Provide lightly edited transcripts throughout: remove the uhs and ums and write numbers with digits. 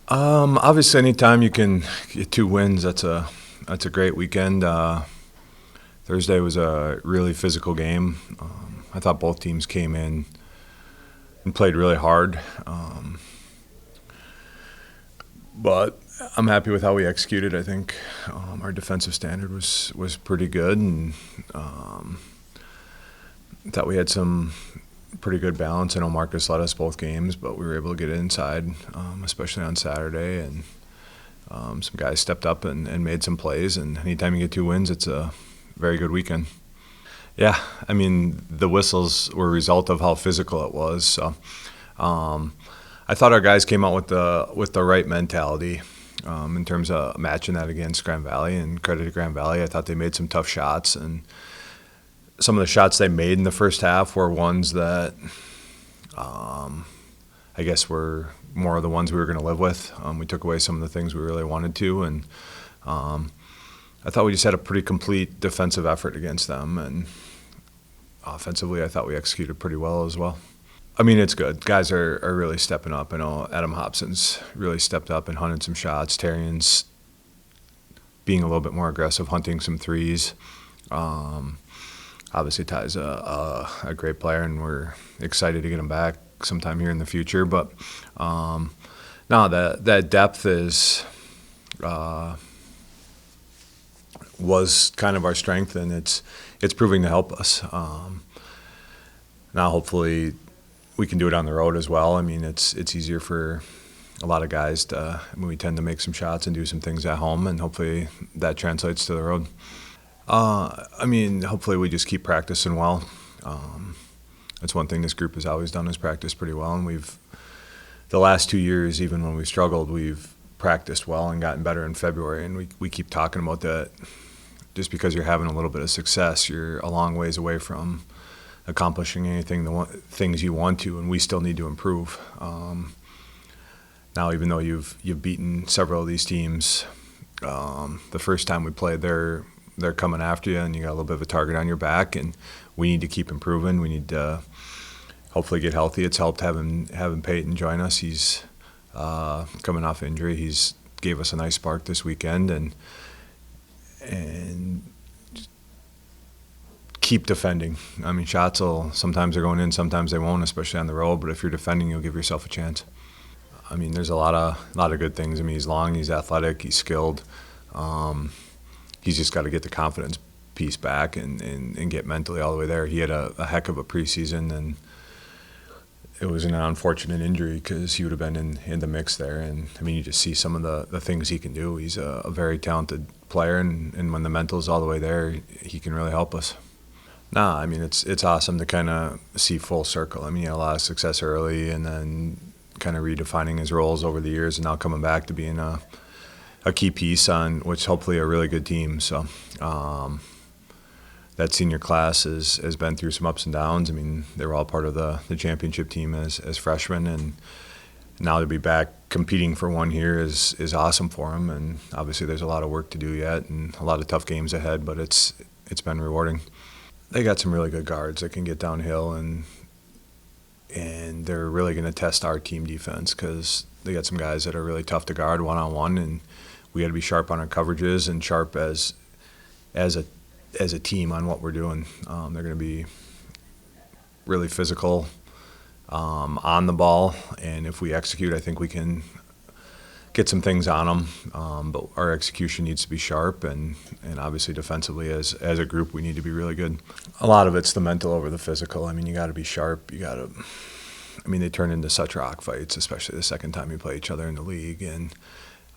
Obviously, anytime you can get 2 wins, that's a great weekend. Thursday was a really physical game. I thought both teams came in and played really hard, but I'm happy with how we executed. I think our defensive standard was pretty good, and thought we had some pretty good balance. I know Marcus led us both games, but we were able to get inside, especially on Saturday, and some guys stepped up and made some plays. And anytime you get 2 wins, it's a very good weekend. Yeah, I mean the whistles were a result of how physical it was. So I thought our guys came out with the right mentality in terms of matching that against Grand Valley. And credit to Grand Valley, I thought they made some tough shots, and some of the shots they made in the first half were ones that I guess were more of the ones we were going to live with. We took away some of the things we really wanted to, and I thought we just had a pretty complete defensive effort against them, and offensively I thought we executed pretty well as well. I mean, it's good. Guys are really stepping up. I know Adam Hobson's really stepped up and hunted some shots. Terrian's being a little bit more aggressive, hunting some threes. Obviously, Ty's a great player, and we're excited to get him back sometime here in the future. But no, that depth was kind of our strength, and it's proving to help us. Now, hopefully, we can do it on the road as well. I mean, it's easier for a lot of guys to. I mean, we tend to make some shots and do some things at home, and hopefully that translates to the road. I mean, hopefully we just keep practicing well. That's one thing this group has always done, is practice pretty well. And the last 2 years, even when we struggled, we've practiced well and gotten better in February. And we keep talking about that. Just because you're having a little bit of success, you're a long ways away from accomplishing things you want to, and we still need to improve. Now, even though you've beaten several of these teams, the first time we played, they're coming after you, and you got a little bit of a target on your back, and we need to keep improving. We need to hopefully get healthy. It's helped having Peyton join us. He's coming off injury. He's gave us a nice spark this weekend, and keep defending. I mean, shots sometimes they're going in, sometimes they won't, especially on the road. But if you're defending, you'll give yourself a chance. I mean, there's a lot of good things. I mean, he's long, he's athletic, he's skilled. He's just got to get the confidence piece back and get mentally all the way there. He had a heck of a preseason, and it was an unfortunate injury because he would have been in the mix there. And, I mean, you just see some of the things he can do. He's a very talented player, and when the mental's all the way there, he can really help us. Nah, I mean, it's awesome to kind of see full circle. I mean, he had a lot of success early, and then kind of redefining his roles over the years, and now coming back to being a key piece on which hopefully a really good team. So that senior class has been through some ups and downs. I mean, they were all part of the championship team as freshmen, and now to be back competing for one here is awesome for them. And obviously there's a lot of work to do yet and a lot of tough games ahead, but it's been rewarding. They got some really good guards that can get downhill, and they're really going to test our team defense because they got some guys that are really tough to guard one-on-one, and we got to be sharp on our coverages and sharp as a team on what we're doing. They're going to be really physical on the ball, and if we execute, I think we can get some things on them. But our execution needs to be sharp, and obviously defensively as a group, we need to be really good. A lot of it's the mental over the physical. I mean, you got to be sharp. They turn into such rock fights, especially the second time you play each other in the league. And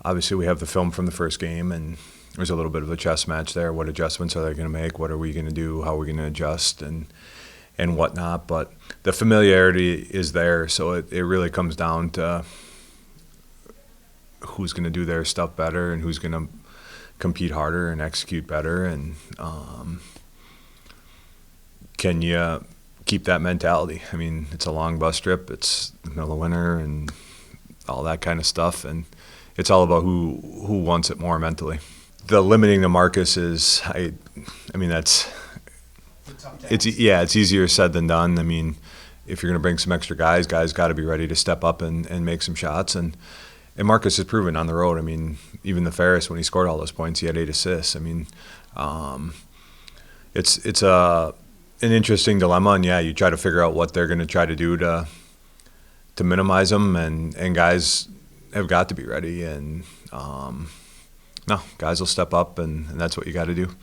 obviously we have the film from the first game, and there's a little bit of a chess match there. What adjustments are they going to make? What are we going to do? How are we going to adjust and whatnot? But the familiarity is there, so it really comes down to who's going to do their stuff better and who's going to compete harder and execute better. And can you keep that mentality? I mean, it's a long bus trip. It's the middle of winter and all that kind of stuff, and it's all about who wants it more mentally. The limiting to Marcus is, it's easier said than done. I mean, if you're going to bring some extra guys got to be ready to step up and make some shots, and and Marcus has proven on the road. I mean, even the Ferris, when he scored all those points, he had 8 assists. I mean, it's an interesting dilemma, and yeah, you try to figure out what they're going to try to do to minimize them, and guys have got to be ready, and no, guys will step up, and that's what you got to do.